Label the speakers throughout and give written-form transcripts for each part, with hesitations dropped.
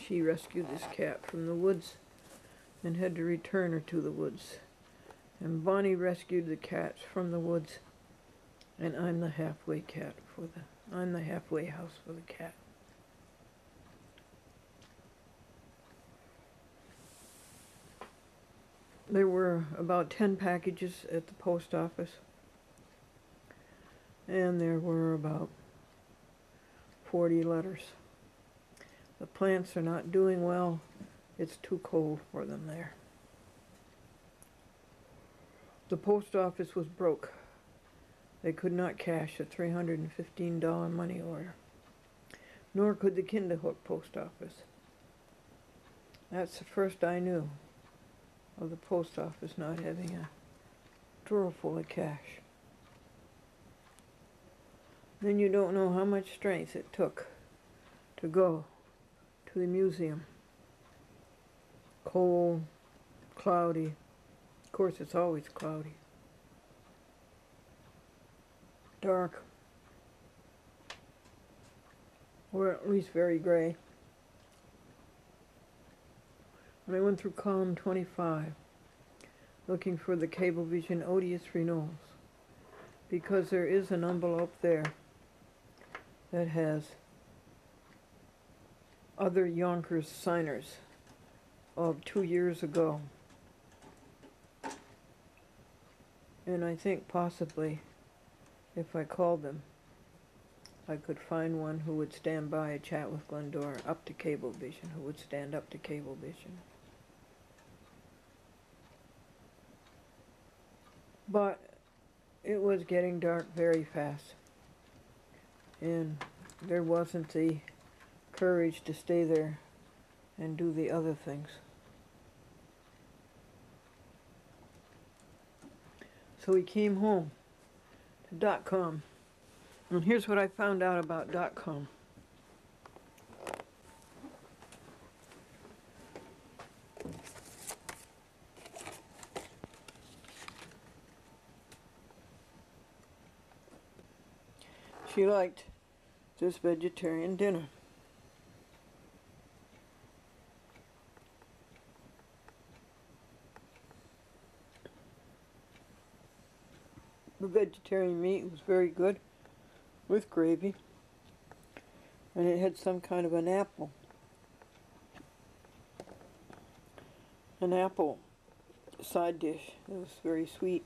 Speaker 1: she rescued this cat from the woods and had to return her to the woods. And Bonnie rescued the cats from the woods, and I'm the halfway house for the cat. There were about 10 packages at the post office, and there were about 40 letters. The plants are not doing well. It's too cold for them there. The post office was broke. They could not cash a $315 money order, nor could the Kinderhook post office. That's the first I knew of the post office not having a drawer full of cash. Then you don't know how much strength it took to go to the museum. Cold, cloudy. Of course, it's always cloudy. Dark. Or at least very gray. And I went through column 25 looking for the Cablevision odious renewals, because there is an envelope there that has other Yonkers signers of 2 years ago. And I think possibly if I called them, I could find one who would stand by a chat with Glendora up to Cablevision, who would stand up to Cablevision. But it was getting dark very fast, and there wasn't the courage to stay there and do the other things. So we came home to .com, and here's what I found out about .com. She liked this vegetarian dinner. The vegetarian meat was very good with gravy, and it had some kind of an apple side dish that was very sweet,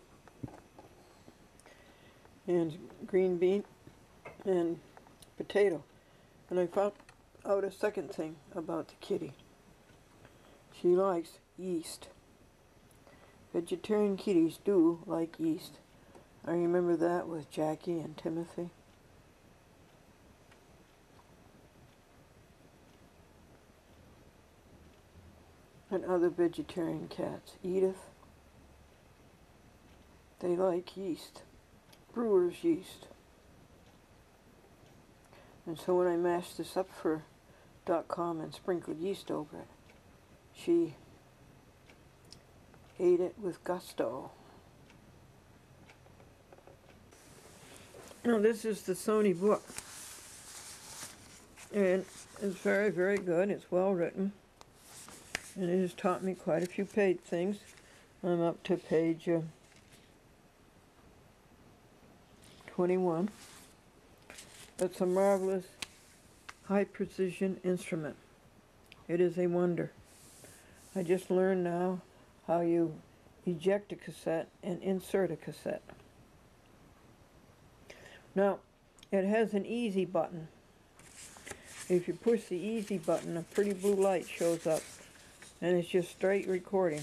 Speaker 1: and green bean and potato. And I found out a second thing about the kitty. She likes yeast. Vegetarian kitties do like yeast. I remember that with Jackie and Timothy. And other vegetarian cats. Edith. They like yeast. Brewer's yeast. And so when I mashed this up for .com and sprinkled yeast over it, she ate it with gusto. Now this is the Sony book, and it's very, very good. It's well written, and it has taught me quite a few page things. I'm up to page 21. It's a marvelous high precision instrument. It is a wonder. I just learned now how you eject a cassette and insert a cassette. Now, it has an easy button. If you push the easy button, a pretty blue light shows up, and it's just straight recording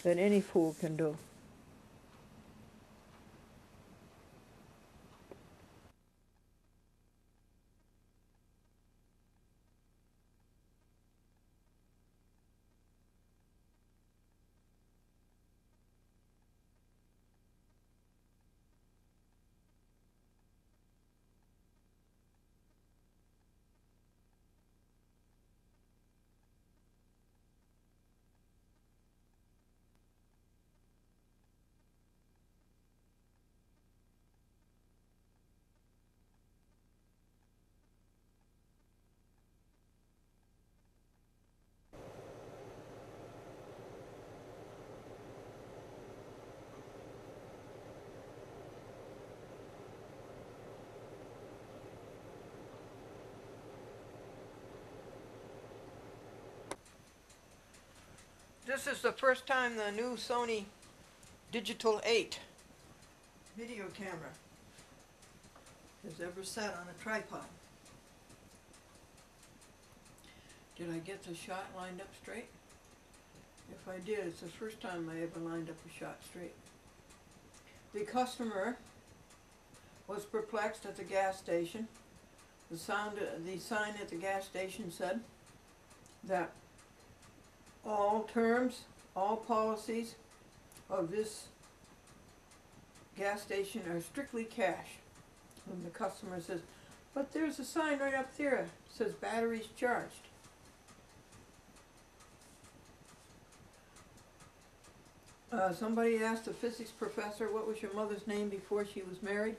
Speaker 1: that any fool can do. This is the first time the new Sony Digital 8 video camera has ever sat on a tripod. Did I get the shot lined up straight? If I did, it's the first time I ever lined up a shot straight. The customer was perplexed at the gas station. The sign at the gas station said that all terms, all policies of this gas station are strictly cash. And the customer says, but there's a sign right up there that says batteries charged. Somebody asked the physics professor, what was your mother's name before she was married?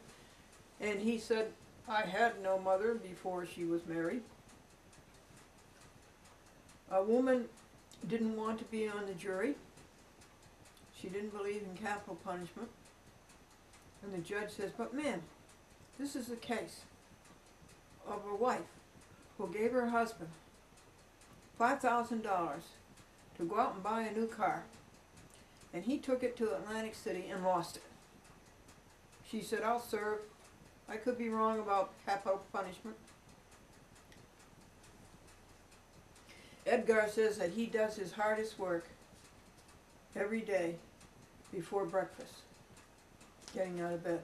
Speaker 1: And he said, I had no mother before she was married. A woman didn't want to be on the jury. She didn't believe in capital punishment. And the judge says, but ma'am, this is the case of a wife who gave her husband $5,000 to go out and buy a new car. And he took it to Atlantic City and lost it. She said, I'll serve. I could be wrong about capital punishment. Edgar says that he does his hardest work every day before breakfast, getting out of bed.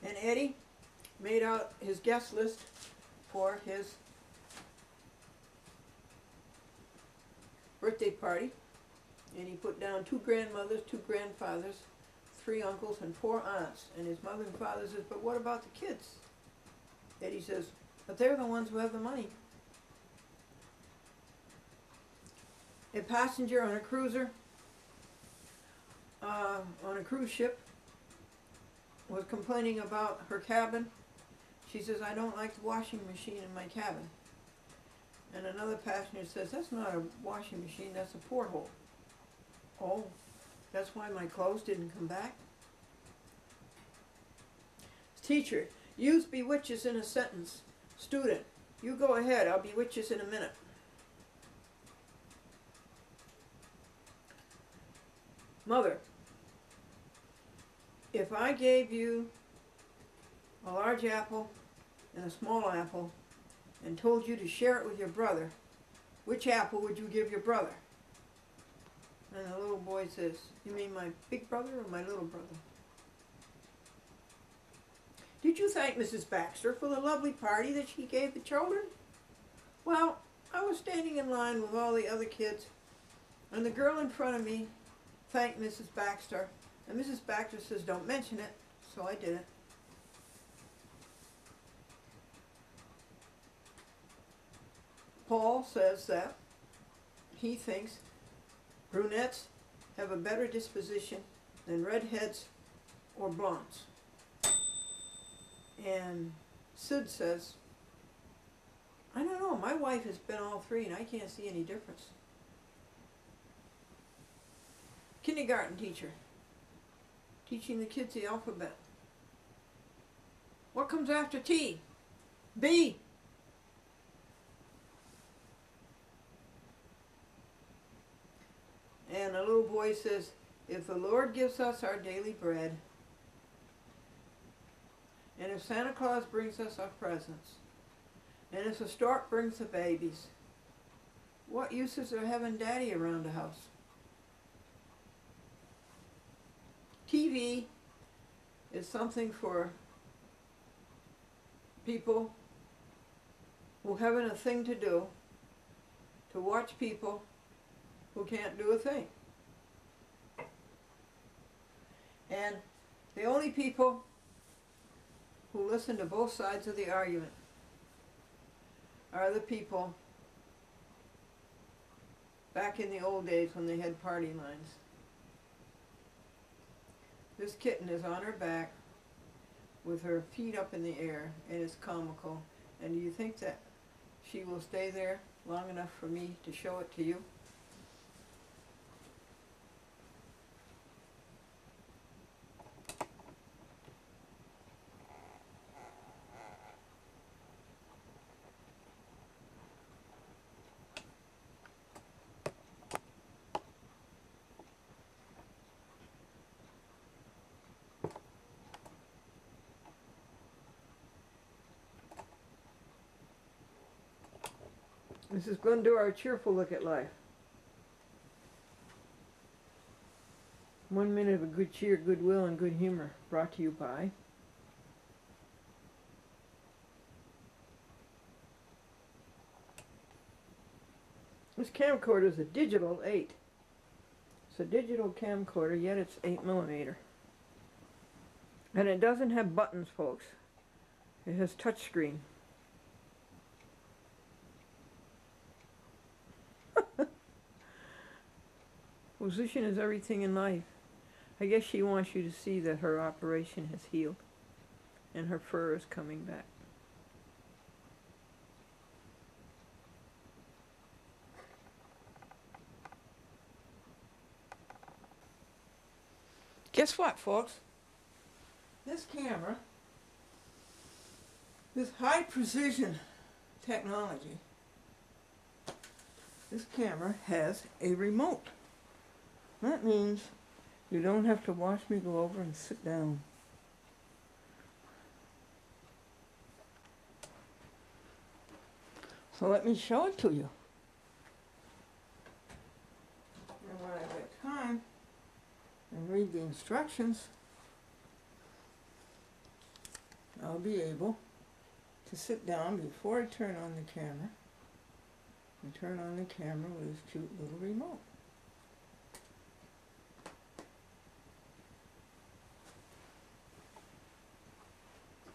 Speaker 1: And Eddie made out his guest list for his birthday party, and he put down 2 grandmothers, 2 grandfathers, 3 uncles, and 4 aunts. And his mother and father says, but what about the kids? Eddie says, but they're the ones who have the money. A passenger on a cruiser, on a cruise ship, was complaining about her cabin. She says, I don't like the washing machine in my cabin. And another passenger says, that's not a washing machine, that's a porthole. Oh, that's why my clothes didn't come back? Teacher, use bewitches in a sentence. Student, you go ahead, I'll bewitch in a minute. Mother, if I gave you a large apple and a small apple and told you to share it with your brother, which apple would you give your brother? And the little boy says, you mean my big brother or my little brother? Did you thank Mrs. Baxter for the lovely party that she gave the children? Well, I was standing in line with all the other kids, and the girl in front of me thanked Mrs. Baxter, and Mrs. Baxter says, don't mention it, so I didn't. Paul says that he thinks brunettes have a better disposition than redheads or blondes. And Sid says, I don't know, my wife has been all 3 and I can't see any difference. Kindergarten teacher, teaching the kids the alphabet. What comes after T? B. And a little boy says, if the Lord gives us our daily bread, and if Santa Claus brings us our presents, and if the stork brings the babies, what use is there having Daddy around the house? TV is something for people who haven't a thing to do, to watch people who can't do a thing. And the only people who listen to both sides of the argument are the people back in the old days when they had party lines. This kitten is on her back with her feet up in the air, and it's comical. And do you think that she will stay there long enough for me to show it to you? This is Glendora, a cheerful look at life. 1 minute of good cheer, goodwill, and good humor, brought to you by this camcorder is a digital 8. It's a digital camcorder, yet it's 8mm. And it doesn't have buttons, folks. It has touchscreen. Position is everything in life. I guess she wants you to see that her operation has healed and her fur is coming back. Guess what, folks? This camera, this high precision technology, this camera has a remote. That means you don't have to watch me go over and sit down. So let me show it to you. And when I get time and read the instructions, I'll be able to sit down before I turn on the camera and turn on the camera with this cute little remote.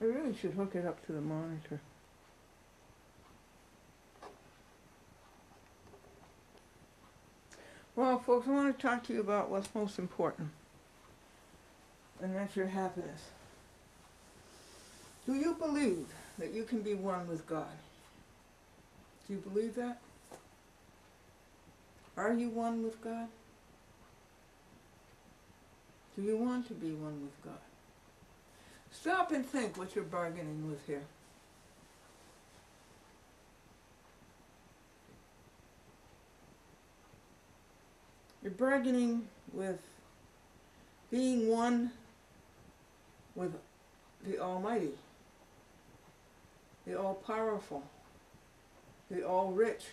Speaker 1: I really should hook it up to the monitor. Well, folks, I want to talk to you about what's most important, and that's your happiness. Do you believe that you can be one with God? Do you believe that? Are you one with God? Do you want to be one with God? Stop and think what you're bargaining with here. You're bargaining with being one with the Almighty, the All-Powerful, the All-Rich,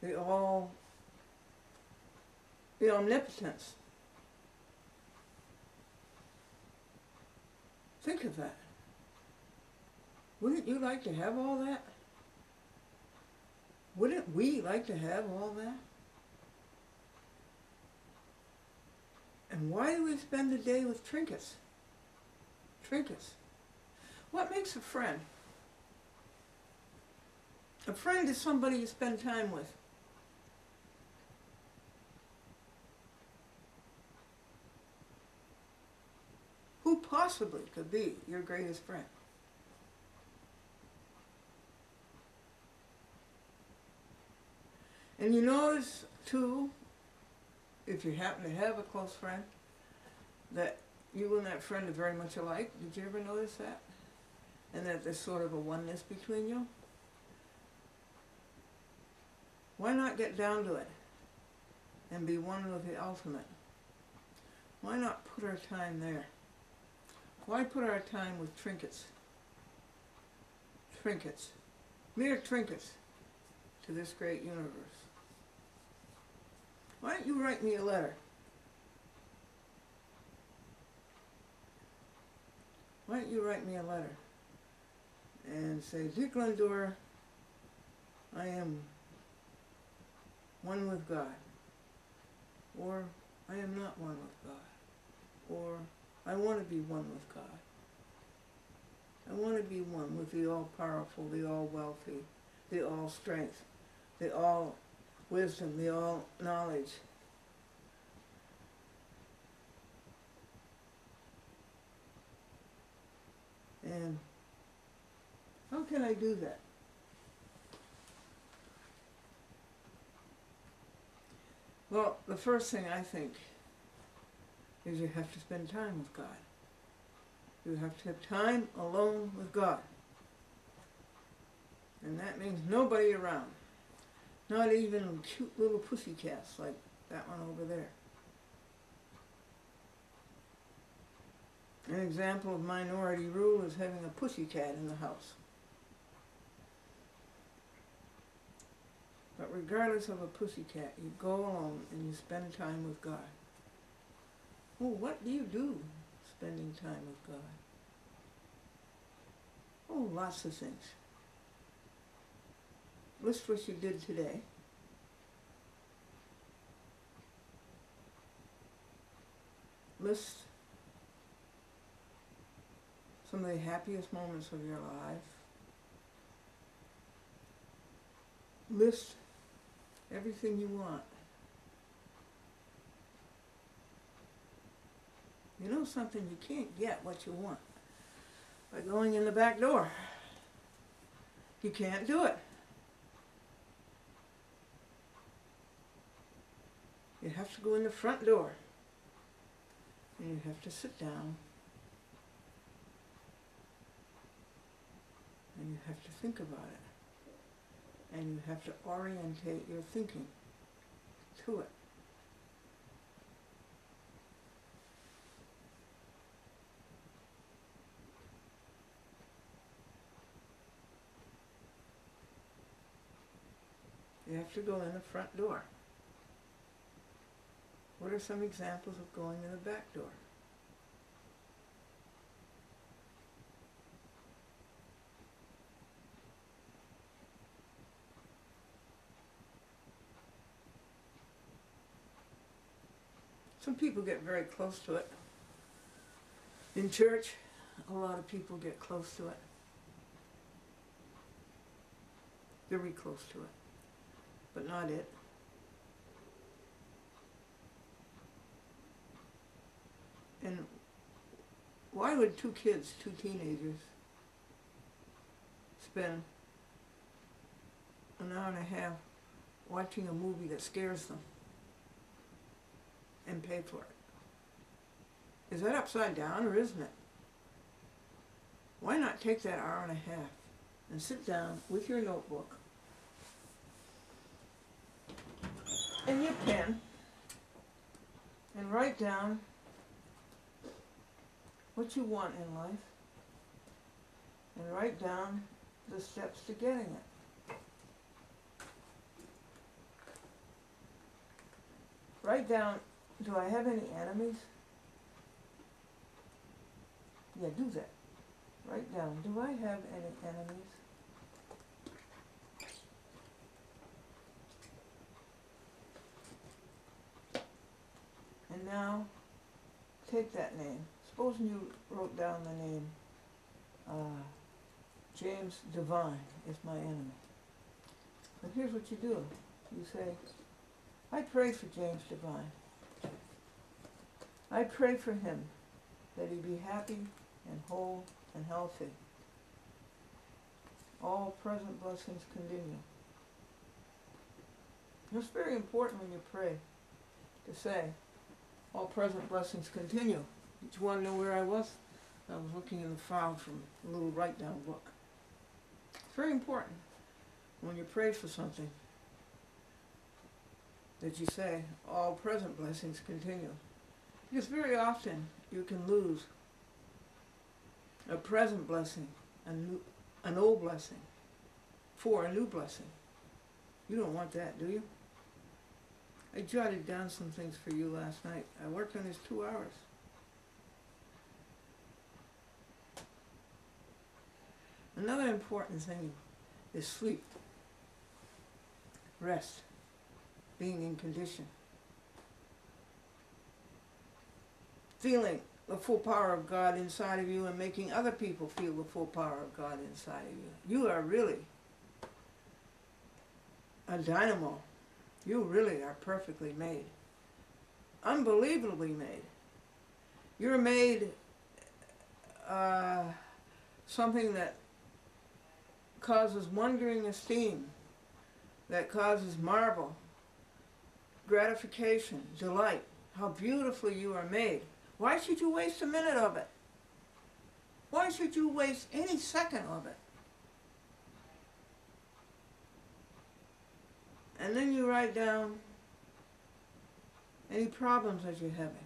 Speaker 1: the Omnipotence. Think of that. Wouldn't you like to have all that? Wouldn't we like to have all that? And why do we spend the day with trinkets? Trinkets. What makes a friend? A friend is somebody you spend time with. Who possibly could be your greatest friend? And you notice, too, if you happen to have a close friend, that you and that friend are very much alike. Did you ever notice that? And that there's sort of a oneness between you? Why not get down to it and be one with the ultimate? Why not put our time there? Why put our time with trinkets? Trinkets. Mere trinkets to this great universe. Why don't you write me a letter? Why don't you write me a letter and say, Dear Glendora, I am one with God, or I am not one with God, or I want to be one with God. I want to be one with the all-powerful, the all-wealthy, the all-strength, the all-wisdom, the all-knowledge. And how can I do that? Well, the first thing I think is you have to spend time with God. You have to have time alone with God. And that means nobody around. Not even cute little pussycats like that one over there. An example of minority rule is having a pussycat in the house. But regardless of a pussycat, you go alone and you spend time with God. Well, what do you do spending time with God? Oh, lots of things. List what you did today. List some of the happiest moments of your life. List everything you want. You know something, you can't get what you want by going in the back door. You can't do it. You have to go in the front door. And you have to sit down. And you have to think about it. And you have to orientate your thinking to it. You have to go in the front door. What are some examples of going in the back door? Some people get very close to it. In church, a lot of people get close to it. Very close to it, but not it. And why would two kids, two teenagers, spend an hour and a half watching a movie that scares them and pay for it? Is that upside down or isn't it? Why not take that hour and a half and sit down with your notebook and your pen and write down what you want in life, and write down the steps to getting it. Write down, do I have any enemies? Yeah, do that. Write down, do I have any enemies? And now, take that name. Supposing you wrote down the name, James Devine is my enemy. But here's what you do. You say, I pray for James Devine. I pray for him that he be happy and whole and healthy. All present blessings continue. It's very important when you pray to say, all present blessings continue. Did you want to know where I was? I was looking in the file from a little write-down book. It's very important when you pray for something that you say, all present blessings continue. Because very often you can lose a present blessing, an old blessing, for a new blessing. You don't want that, do you? I jotted down some things for you last night. I worked on this 2 hours. Another important thing is sleep, rest, being in condition, feeling the full power of God inside of you and making other people feel the full power of God inside of you. You are really a dynamo. You really are perfectly made, unbelievably made. You're made something that causes wondering esteem, that causes marvel, gratification, delight. How beautifully you are made. Why should you waste a minute of it? Why should you waste any second of it? And then you write down any problems that you're having.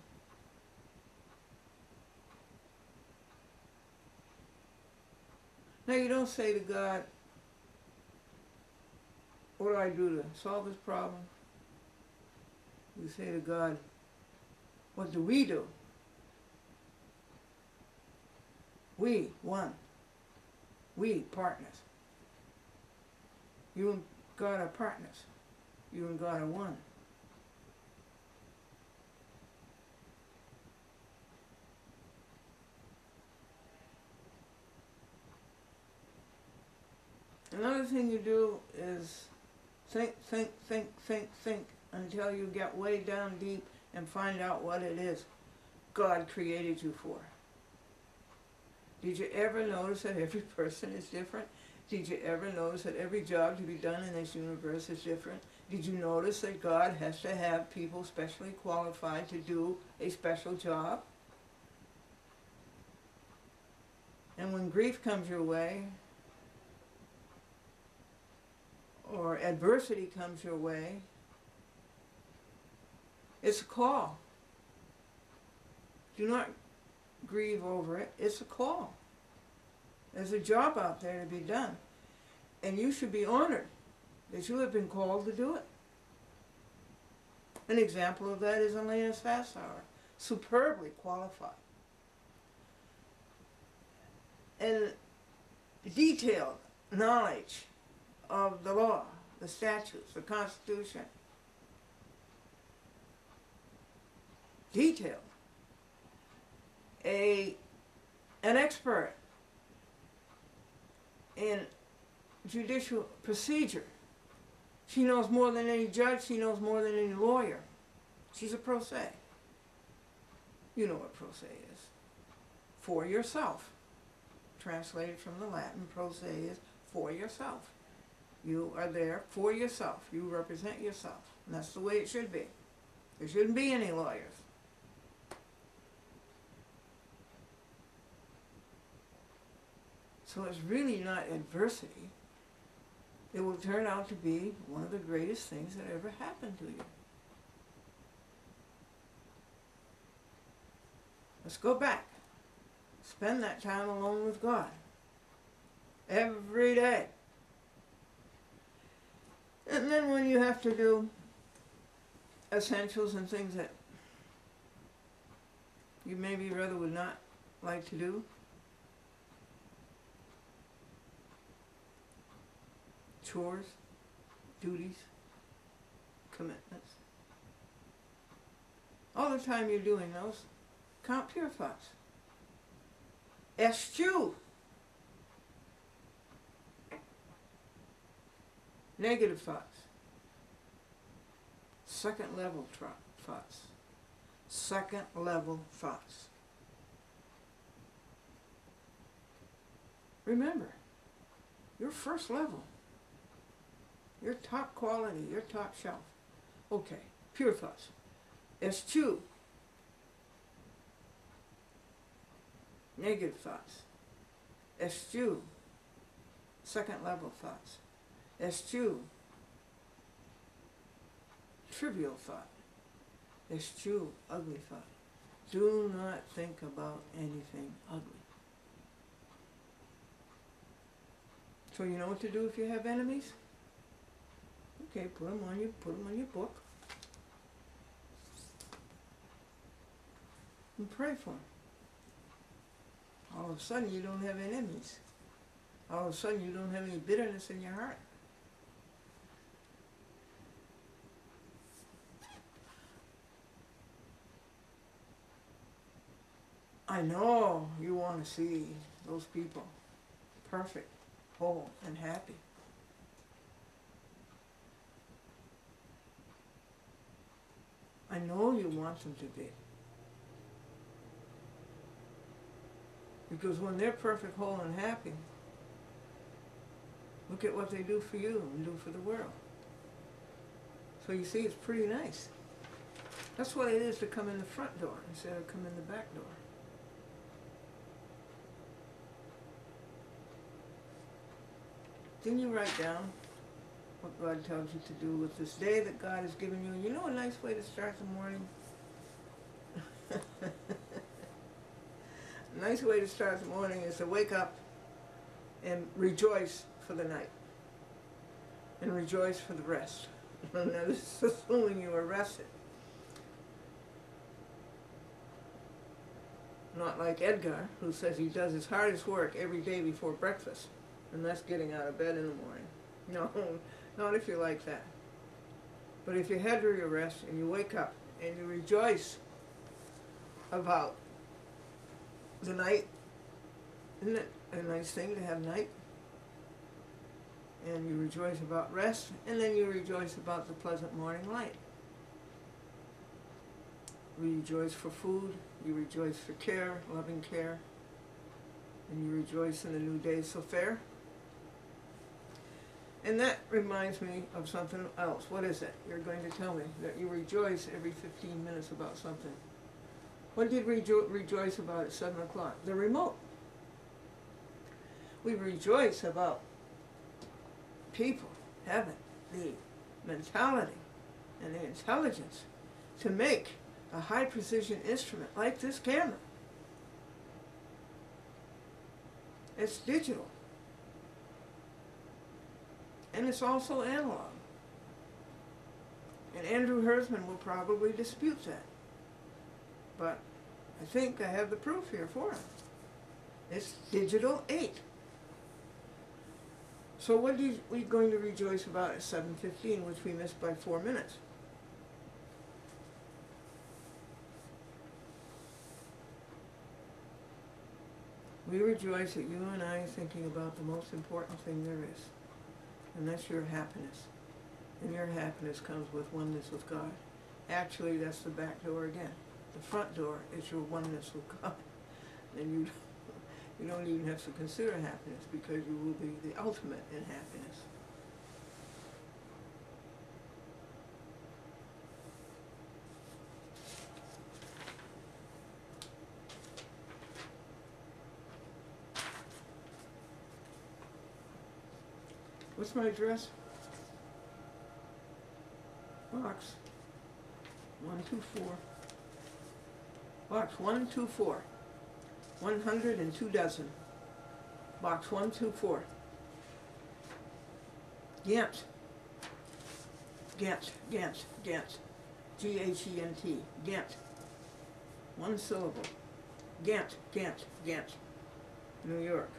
Speaker 1: Now you don't say to God,
Speaker 2: what do I do to solve this problem? We say to God, what do? We, one. We, partners. You and God are partners. You and God are one. Another thing you do is think until you get way down deep and find out what it is God created you for. Did you ever notice that every person is different? Did you ever notice that every job to be done in this universe is different? Did you notice that God has to have people specially qualified to do a special job? And when grief comes your way, or adversity comes your way, it's a call. Do not grieve over it. It's a call. There's a job out there to be done. And you should be honored that you have been called to do it. An example of that is Elena Sassower, superbly qualified. And detailed knowledge of the law, the statutes, the Constitution. Detailed. An expert in judicial procedure. She knows more than any judge, she knows more than any lawyer. She's a pro se. You know what pro se is. For yourself. Translated from the Latin, pro se is for yourself. You are there for yourself. You represent yourself. And that's the way it should be. There shouldn't be any lawyers. So it's really not adversity. It will turn out to be one of the greatest things that ever happened to you. Let's go back. Spend that time alone with God. Every day. And then when you have to do essentials and things that you maybe rather would not like to do, chores, duties, commitments. All the time you're doing those, count pure thoughts. Eschew negative thoughts. Second level thoughts. Second level thoughts. Remember, your first level. Your top quality, your top shelf. Okay, pure thoughts. Eschew negative thoughts. Eschew second level thoughts. Eschew trivial thought. Eschew ugly thought. Do not think about anything ugly. So you know what to do if you have enemies? Okay, put them on your book. And pray for them. All of a sudden you don't have enemies. All of a sudden you don't have any bitterness in your heart. I know you want to see those people perfect, whole, and happy. I know you want them to be. Because when they're perfect, whole, and happy, look at what they do for you and do for the world. So you see, it's pretty nice. That's what it is to come in the front door instead of come in the back door. Didn't you write down what God tells you to do with this day that God has given you? You know a nice way to start the morning? A nice way to start the morning is to wake up and rejoice for the night. and rejoice for the rest. Now this is assuming you are rested. Not like Edgar, who says he does his hardest work every day before breakfast, and that's getting out of bed in the morning. No, not if you're like that. But if you had your rest and you wake up and you rejoice about the night, isn't it a nice thing to have night? And you rejoice about rest, and then you rejoice about the pleasant morning light. You rejoice for food, you rejoice for care, loving care, and you rejoice in the new day so fair. And that reminds me of something else. What is it? You're going to tell me that you rejoice every 15 minutes about something. What did we rejoice about at 7 o'clock? The remote. We rejoice about people having the mentality and the intelligence to make a high precision instrument like this camera. It's digital. And it's also analog. And Andrew Herzman will probably dispute that. But I think I have the proof here for him. It's digital 8. So what are we going to rejoice about at 7:15, which we missed by 4 minutes? We rejoice that you and I are thinking about the most important thing there is, and that's your happiness. And your happiness comes with oneness with God. Actually, that's the back door again. The front door is your oneness with God. And you don't even have to consider happiness, because you will be the ultimate in happiness. What's my address? Box 124. Box 124. 102 dozen. Box 124. Ghent. Ghent. Ghent. Ghent. G-H-E-N-T. Ghent. One syllable. Ghent. Ghent. Ghent. New York.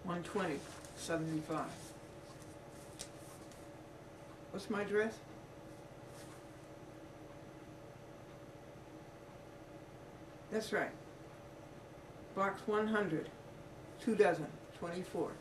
Speaker 2: 12075. What's my address? That's right. Box 100, 2 dozen, 24.